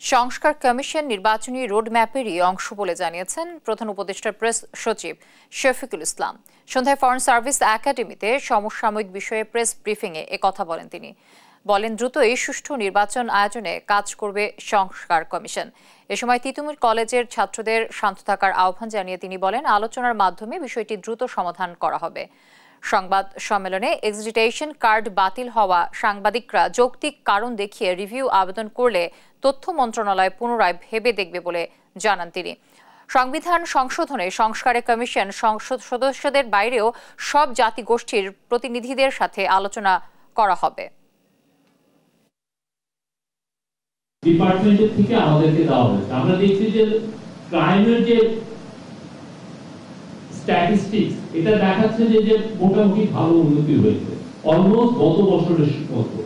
সংস্কার কমিশন নির্বাচনী রোডম্যাপেরই অংশ বলে জানিয়েছেন প্রধান উপদেষ্টার প্রেস সচিব শফিকুল ইসলাম। সন্ধ্যায় ফরেন সার্ভিস একাডেমিতে সমসাময়িক বিষয়ে প্রেস ব্রিফিংয়ে একথা বলেন তিনি। বলেন, দ্রুতই সুষ্ঠু নির্বাচন আয়োজনে কাজ করবে সংস্কার কমিশন। এ সময় তিতুমির কলেজের ছাত্রদের শান্ত থাকার আহ্বান জানিয়ে তিনি বলেন, আলোচনার মাধ্যমে বিষয়টি দ্রুত সমাধান করা হবে। সংবাদ সম্মেলনে এক্সিটেশন কার্ড বাতিল হওয়া সাংবাদিকরা যৌক্তিক কারণ দেখিয়ে রিভিউ আবেদন করলে তথ্য মন্ত্রণালয় পুনরায় ভেবে দেখবে বলে জানান তিনি। সংবিধান সংশোধনে সংস্কারে কমিশন সংসদ সদস্যদের বাইরেও সব জাতিগোষ্ঠীর প্রতিনিধিদের সাথে আলোচনা করা হবে। ডিপার্টমেন্টের থেকে আমাদেরকে দেওয়া হয়েছে। আমরা দেখছি যে ক্রাইমের যে স্ট্যাটিস্টিক্স এটা দেখাচ্ছে যে মোটামুটি ভালো উন্নতি হয়েছে অলমোস্ট গত বছরের মতো।